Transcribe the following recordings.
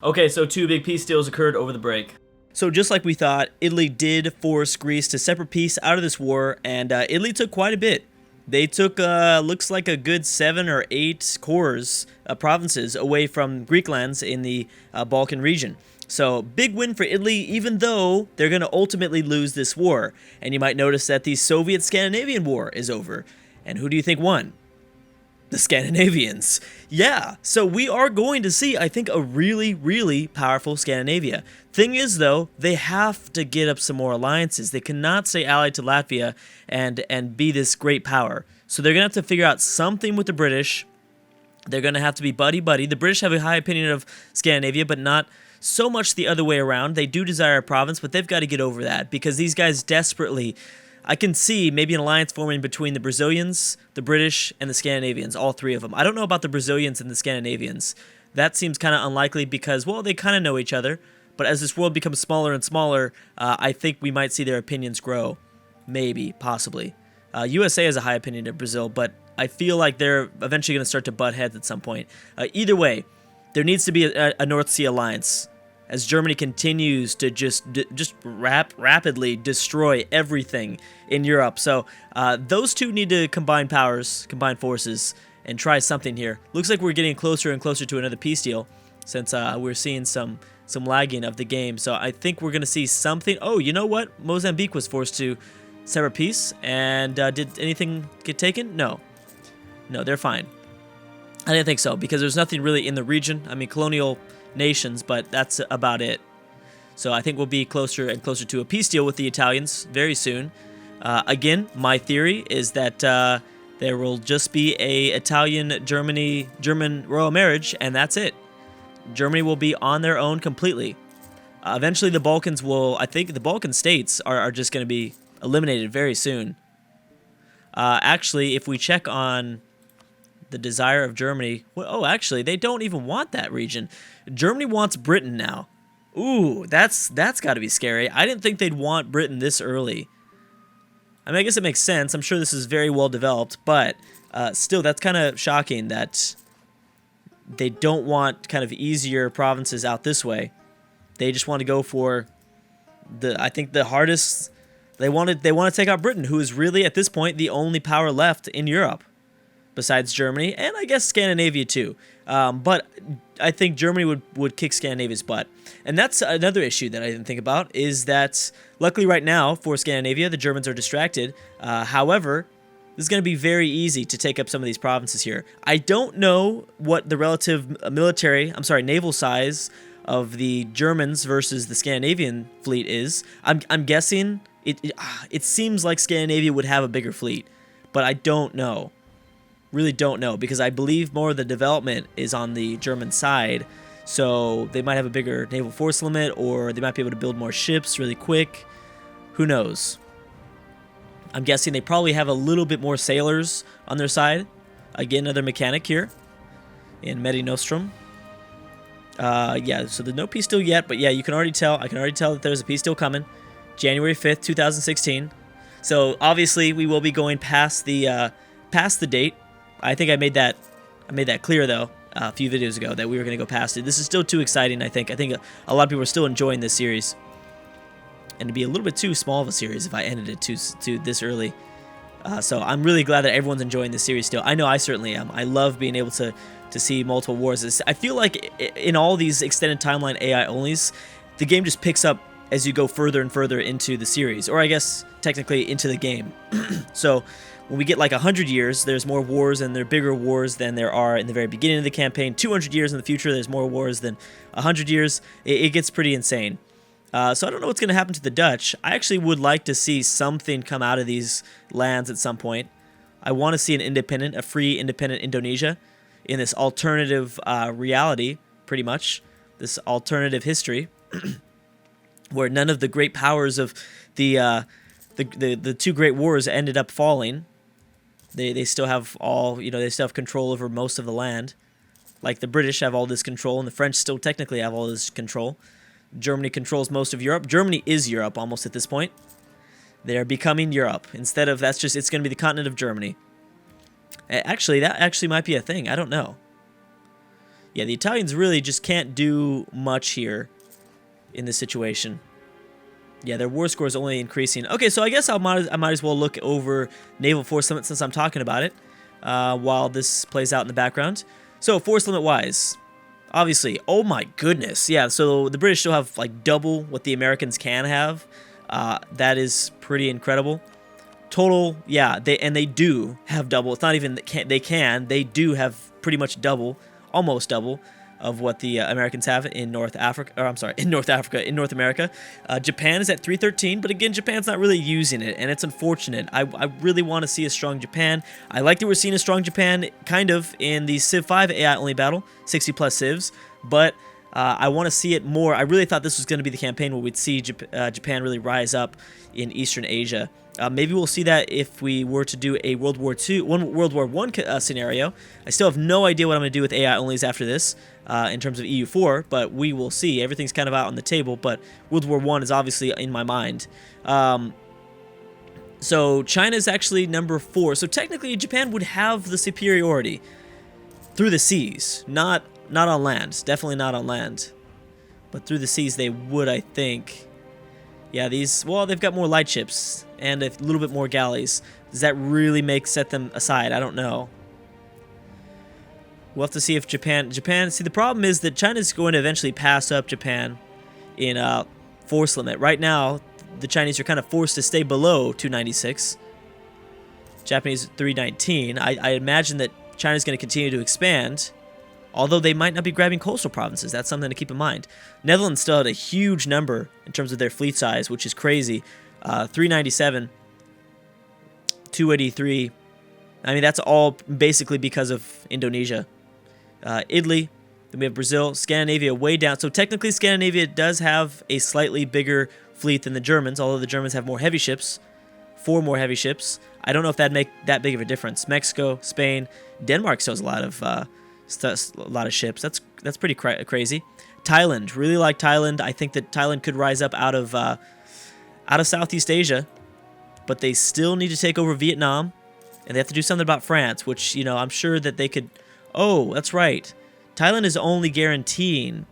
Okay, so two big peace deals occurred over the break. So just like we thought, Italy did force Greece to separate peace out of this war, and Italy took quite a bit. They took, looks like a good 7 or 8 cores, provinces away from Greek lands in the Balkan region. So big win for Italy, even though they're going to ultimately lose this war. And you might notice that the Soviet-Scandinavian War is over. And who do you think won? The Scandinavians. Yeah, so we are going to see, I think, a really, really powerful Scandinavia. Thing is, though, they have to get up some more alliances. They cannot stay allied to Latvia and be this great power. So they're going to have to figure out something with the British. They're going to have to be buddy-buddy. The British have a high opinion of Scandinavia, but not so much the other way around. They do desire a province, but they've got to get over that because these guys desperately... I can see maybe an alliance forming between the Brazilians, the British, and the Scandinavians, all three of them. I don't know about the Brazilians and the Scandinavians. That seems kind of unlikely because, well, they kind of know each other. But as this world becomes smaller and smaller, I think we might see their opinions grow. Maybe, possibly. USA has a high opinion of Brazil, but I feel like they're eventually going to start to butt heads at some point. Either way, there needs to be a North Sea alliance as Germany continues to just rapidly destroy everything in Europe. So those two need to combine powers, combine forces, and try something here. Looks like we're getting closer and closer to another peace deal since we're seeing some lagging of the game. So I think we're going to see something. Oh, you know what? Mozambique was forced to sever peace, and did anything get taken? No. No, they're fine. I didn't think so, because there's nothing really in the region. I mean, colonial nations, but that's about it. So I think we'll be closer and closer to a peace deal with the Italians very soon. Again, my theory is that there will just be a Italian-German royal marriage, and that's it. Germany will be on their own completely. Eventually, the Balkans will... I think the Balkan states are just going to be eliminated very soon. Actually, if we check on the desire of Germany... Oh, actually, they don't even want that region. Germany wants Britain now. Ooh, that's got to be scary. I didn't think they'd want Britain this early. I mean, I guess it makes sense. I'm sure this is very well developed, but still, that's kind of shocking that they don't want kind of easier provinces out this way. They just want to go for I think the hardest. They want to take out Britain, who is really at this point the only power left in Europe, besides Germany and I guess Scandinavia too. But I think Germany would kick Scandinavia's butt. And that's another issue that I didn't think about, is that luckily right now for Scandinavia, the Germans are distracted. However, this is going to be very easy to take up some of these provinces here. I don't know what the relative naval size of the Germans versus the Scandinavian fleet is. I'm guessing it seems like Scandinavia would have a bigger fleet, but I don't know. Really don't know, because I believe more of the development is on the German side, so they might have a bigger naval force limit, or they might be able to build more ships really quick. Who knows? I'm guessing they probably have a little bit more sailors on their side. Again, another mechanic here in Mare Nostrum. Yeah, so there's no peace deal yet, but yeah, I can already tell that there's a peace deal coming. January 5th, 2016. So obviously we will be going past the date. I think I made that clear though a few videos ago that we were going to go past it. This is still too exciting, I think. I think a lot of people are still enjoying this series. And it'd be a little bit too small of a series if I ended it too this early. So I'm really glad that everyone's enjoying this series still. I know I certainly am. I love being able to see multiple wars. I feel like in all these extended timeline AI onlys, the game just picks up as you go further and further into the series, or I guess technically into the game. So when we get like 100 years, there's more wars, and there are bigger wars than there are in the very beginning of the campaign. 200 years in the future, there's more wars than 100 years. It gets pretty insane. So I don't know what's going to happen to the Dutch. I actually would like to see something come out of these lands at some point. I want to see a free, independent Indonesia in this alternative reality, pretty much. This alternative history, where none of the great powers of the two great wars ended up falling. They still have they still have control over most of the land. Like the British have all this control, and the French still technically have all this control. Germany controls most of Europe. Germany is Europe almost at this point. They are becoming Europe. It's going to be the continent of Germany. Actually, that actually might be a thing. I don't know. Yeah, the Italians really just can't do much here in this situation. Yeah, their war score is only increasing. Okay, so I guess I might as well look over naval force limit since I'm talking about it while this plays out in the background. So force limit wise, obviously, oh my goodness, yeah. So the British still have like double what the Americans can have. That is pretty incredible. Total, yeah, they do have double. It's not even they do have pretty much double, almost double of what the Americans have in North Africa, or I'm sorry, in North America. Japan is at 313, but again, Japan's not really using it, and it's unfortunate. I really want to see a strong Japan. I like that we're seeing a strong Japan, kind of, in the Civ 5 AI only battle, 60 plus civs, but I want to see it more. I really thought this was going to be the campaign where we'd see Japan really rise up in Eastern Asia. Maybe we'll see that if we were to do a World War I scenario. I still have no idea what I'm going to do with AI onlys after this in terms of EU4, but we will see. Everything's kind of out on the table, but World War I is obviously in my mind. So China is actually number 4. So technically, Japan would have the superiority through the seas, not on land. Definitely not on land, but through the seas they would, I think. Yeah, they've got more light ships and a little bit more galleys. Does that really set them aside? I don't know. We'll have to see if Japan, see, the problem is that China's going to eventually pass up Japan in force limit. Right now, the Chinese are kind of forced to stay below 296. Japanese 319. I imagine that China's going to continue to expand, although they might not be grabbing coastal provinces. That's something to keep in mind. Netherlands still had a huge number in terms of their fleet size, which is crazy. 397, 283. I mean, that's all basically because of Indonesia. Italy, then we have Brazil, Scandinavia way down. So technically, Scandinavia does have a slightly bigger fleet than the Germans, although the Germans have more heavy ships, 4 more heavy ships. I don't know if that'd make that big of a difference. Mexico, Spain, Denmark still has a lot of ships. That's pretty crazy. Thailand, really like Thailand. I think that Thailand could rise up out of Southeast Asia, but they still need to take over Vietnam, and they have to do something about France, which, you know, I'm sure that they could. Oh, that's right. Thailand is only guaranteeing.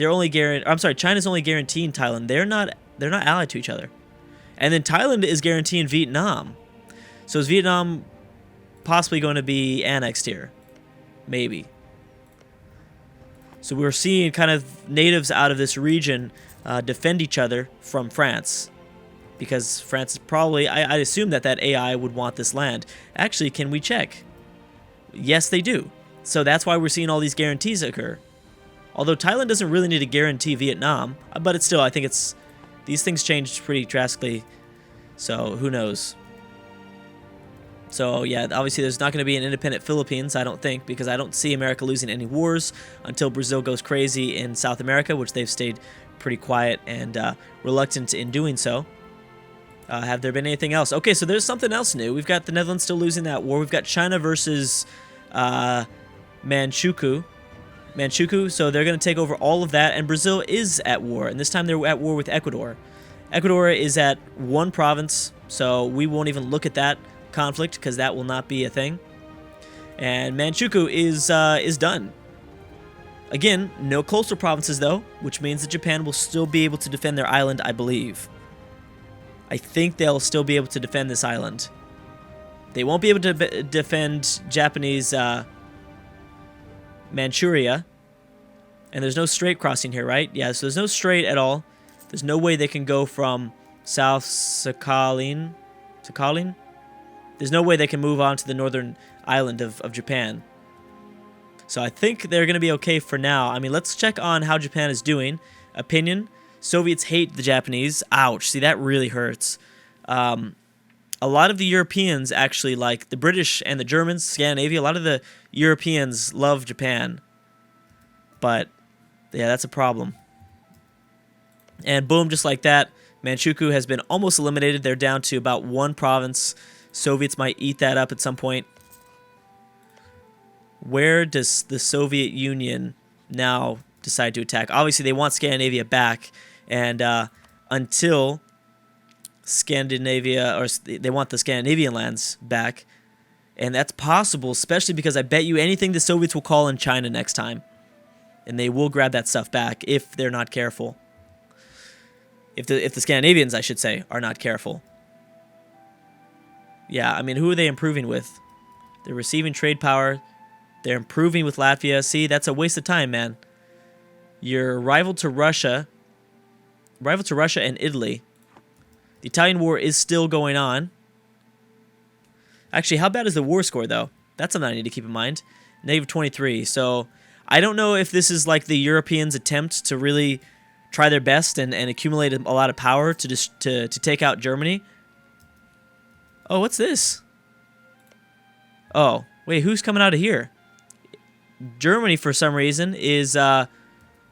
I'm sorry. China's only guaranteeing Thailand. They're not allied to each other, and then Thailand is guaranteeing Vietnam. So is Vietnam possibly going to be annexed here? Maybe. So we're seeing kind of natives out of this region defend each other from France, because France is probably, I'd assume that AI would want this land. Actually, can we check? Yes, they do. So that's why we're seeing all these guarantees occur. Although Thailand doesn't really need to guarantee Vietnam, but it's still, I think these things changed pretty drastically, so who knows. So yeah, obviously there's not going to be an independent Philippines, I don't think, because I don't see America losing any wars until Brazil goes crazy in South America, which they've stayed pretty quiet and reluctant in doing so. Have there been anything else? Okay, so there's something else new. We've got the Netherlands still losing that war. We've got China versus Manchukuo, so they're going to take over all of that, and Brazil is at war, and this time they're at war with Ecuador. Ecuador is at 1 province, so we won't even look at that conflict because that will not be a thing. And Manchukuo is done. Again, no coastal provinces though, which means that Japan will still be able to defend their island, I believe. I think they'll still be able to defend this island. They won't be able to defend Japanese Manchuria. And there's no strait crossing here, right? Yeah, so there's no strait at all. There's no way they can go from South Sakhalin. There's no way they can move on to the northern island of Japan. So I think they're going to be okay for now. I mean, let's check on how Japan is doing. Opinion: Soviets hate the Japanese. Ouch. See, that really hurts. A lot of the Europeans actually like the British and the Germans, Scandinavia. A lot of the Europeans love Japan. But, yeah, that's a problem. And boom, just like that, Manchukuo has been almost eliminated. They're down to about 1 province. Soviets might eat that up at some point. Where does the Soviet Union now decide to attack? Obviously, they want Scandinavia back, and until Scandinavia, or they want the Scandinavian lands back, and that's possible, especially because I bet you anything the Soviets will call in China next time. and they will grab that stuff back if they're not careful. If the Scandinavians, I should say, are not careful. Yeah, I mean, who are they improving with? They're receiving trade power. They're improving with Latvia. See, that's a waste of time, man. You're rival to Russia. Rival to Russia and Italy. The Italian war is still going on. Actually, how bad is the war score, though? That's something I need to keep in mind. -23. So, I don't know if this is like the Europeans' attempt to really try their best and accumulate a lot of power to take out Germany. Oh, what's this? Oh, wait, who's coming out of here? Germany, for some reason, is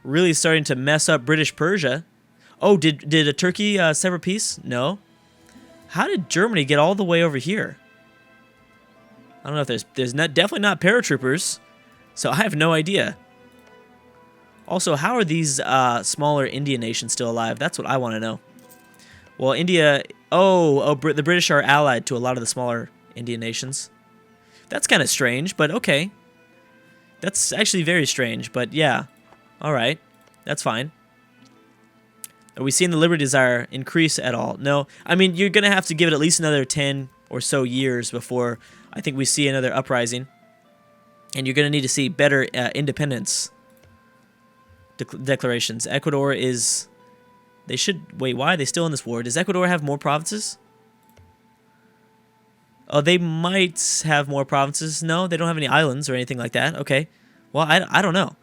really starting to mess up British Persia. Oh, did a Turkey sever peace? No. How did Germany get all the way over here? I don't know if there's definitely not paratroopers, so I have no idea. Also, how are these smaller Indian nations still alive? That's what I want to know. Well, India... the British are allied to a lot of the smaller Indian nations. That's kind of strange, but okay. That's actually very strange, but yeah. Alright, that's fine. Are we seeing the Liberty Desire increase at all? No. I mean, you're going to have to give it at least another 10 or so years before I think we see another uprising. And you're going to need to see better independence declarations. Ecuador is... They should... Wait, why are they still in this war? Does Ecuador have more provinces? Oh, they might have more provinces. No, they don't have any islands or anything like that. Okay. Well, I don't know.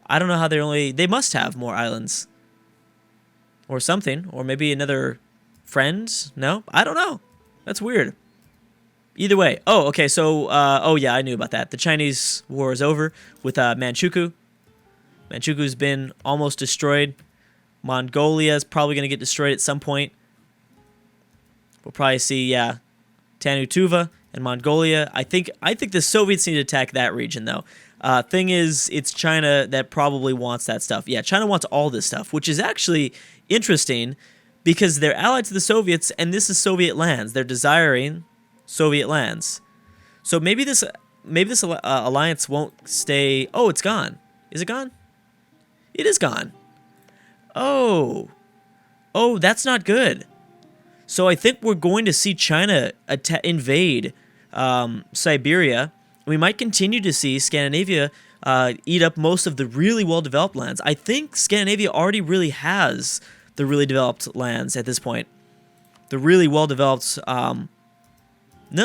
I don't know how they're only... They must have more islands. Or something. Or maybe another friend? No? I don't know. That's weird. Either way. Oh, okay, so... oh, yeah, I knew about that. The Chinese war is over with Manchukuo. Manchukuo's been almost destroyed. Mongolia is probably going to get destroyed at some point. We'll probably see, yeah, Tanu Tuva and Mongolia. I think the Soviets need to attack that region, though. Thing is, it's China that probably wants that stuff. Yeah, China wants all this stuff, which is actually interesting because they're allied to the Soviets, and this is Soviet lands. They're desiring Soviet lands. So maybe this alliance won't stay... Oh, it's gone. Is it gone? It is gone. Oh. Oh, that's not good. So I think we're going to see China invade Siberia. We might continue to see Scandinavia eat up most of the really well-developed lands. I think Scandinavia already really has the really developed lands at this point. The really well-developed... no,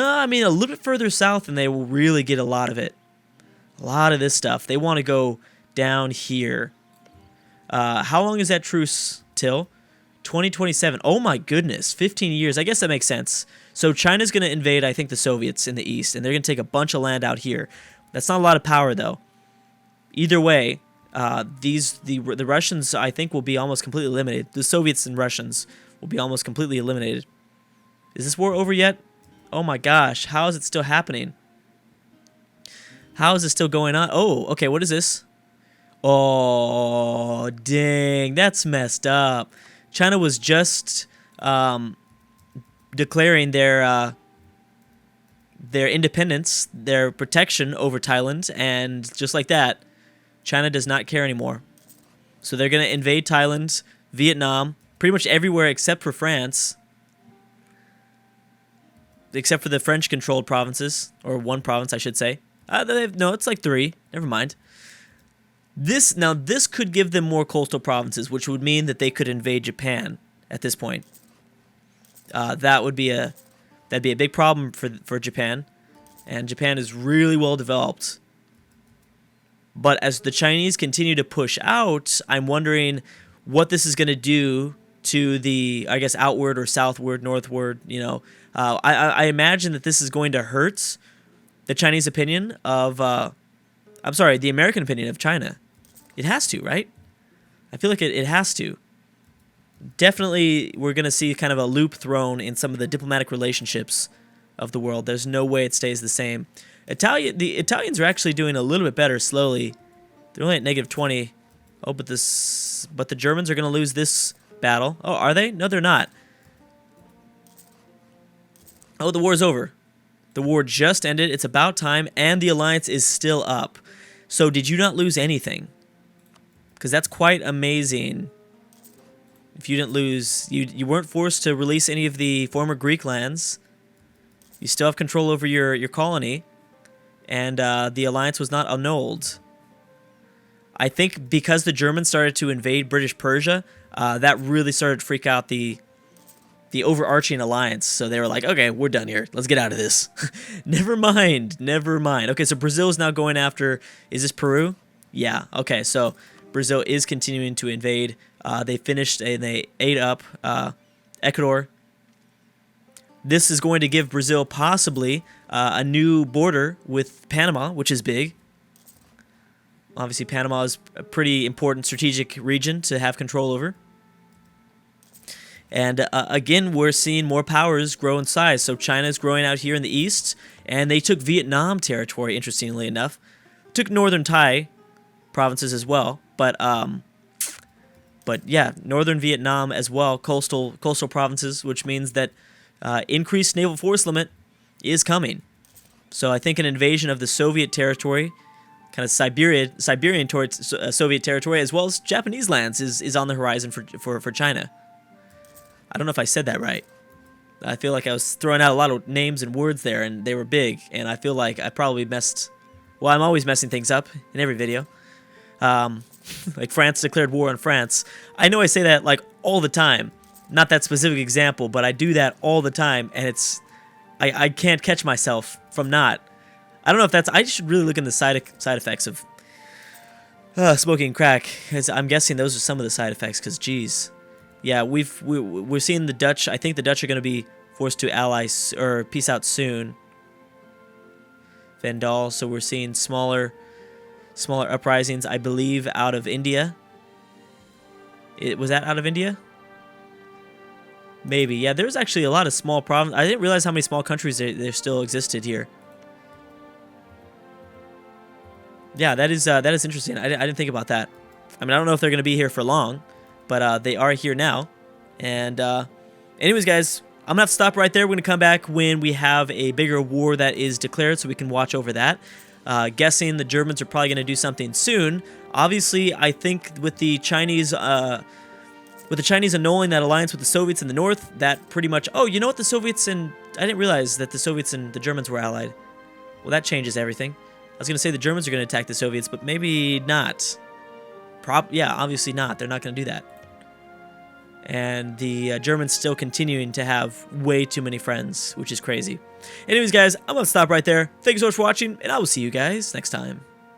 I mean, a little bit further south and they will really get a lot of it. A lot of this stuff. They want to go down here. How long is that truce till? 2027. Oh my goodness, 15 years. I guess that makes sense. So China's going to invade, I think, the Soviets in the east, and they're going to take a bunch of land out here. That's not a lot of power, though. Either way, the Russians, I think, will be almost completely eliminated. The Soviets and Russians will be almost completely eliminated. Is this war over yet? Oh my gosh, how is it still happening? How is it still going on? Oh, okay, what is this? Oh, dang, that's messed up. China was just declaring their independence, their protection over Thailand, and just like that, China does not care anymore. So they're going to invade Thailand, Vietnam, pretty much everywhere except for France. Except for the French-controlled provinces, or one province, I should say. No, it's like 3. Never mind. This could give them more coastal provinces, which would mean that they could invade Japan at this point. That'd be a big problem for Japan, and Japan is really well developed. But as the Chinese continue to push out, I'm wondering what this is going to do to the, I guess, outward or southward, northward. You know, I imagine that this is going to hurt the Chinese opinion of, the American opinion of China. It has to, right? I feel like it has to. Definitely, we're going to see kind of a loop thrown in some of the diplomatic relationships of the world. There's no way it stays the same. The Italians are actually doing a little bit better slowly. They're only at -20. Oh, but the Germans are going to lose this battle. Oh, are they? No, they're not. Oh, the war's over. The war just ended. It's about time, and the alliance is still up. So did you not lose anything? because that's quite amazing. If you didn't lose, you weren't forced to release any of the former Greek lands. You still have control over your colony, and the alliance was not annulled. I think because the Germans started to invade British Persia, that really started to freak out the overarching alliance. So they were like, okay, we're done here. Let's get out of this. Never mind. Never mind. Okay, so Brazil is now going after, is this Peru? Yeah, okay, so Brazil is continuing to invade. They finished and they ate up Ecuador. This is going to give Brazil possibly a new border with Panama, which is big. Obviously, Panama is a pretty important strategic region to have control over. And again, we're seeing more powers grow in size. So China is growing out here in the east, and they took Vietnam territory, interestingly enough. Took northern Thai provinces as well, but yeah, northern Vietnam as well, coastal provinces, which means that increased naval force limit is coming. So I think an invasion of the Soviet territory, kind of Siberian towards Soviet territory, as well as Japanese lands, is on the horizon for China. I don't know if I said that right. I feel like I was throwing out a lot of names and words there, and they were big, and I feel like I probably messed... Well, I'm always messing things up in every video. Like France declared war on France. I know I say that like all the time. Not that specific example, but I do that all the time, and it's... I can't catch myself from not. I don't know if that's... I should really look in the side effects of smoking crack, because I'm guessing those are some of the side effects, because geez. Yeah, we're seeing the Dutch. I think the Dutch are going to be forced to ally or peace out soon. Vandal, so we're seeing smaller uprisings, I believe, out of India. Was that out of India? Maybe. Yeah, there's actually a lot of small provinces. I didn't realize how many small countries there still existed here. Yeah, that is interesting. I didn't think about that. I mean, I don't know if they're going to be here for long, but they are here now. And anyways, guys, I'm going to have to stop right there. We're going to come back when we have a bigger war that is declared so we can watch over that. Guessing the Germans are probably going to do something soon. Obviously, I think with the Chinese annulling that alliance with the Soviets in the north, that pretty much... Oh, you know what? The Soviets and... I didn't realize that the Soviets and the Germans were allied. Well, that changes everything. I was going to say the Germans are going to attack the Soviets, but maybe not. Yeah, obviously not. They're not going to do that. And the Germans still continuing to have way too many friends, which is crazy. Anyways, guys, I'm going to stop right there. Thank you so much for watching, and I will see you guys next time.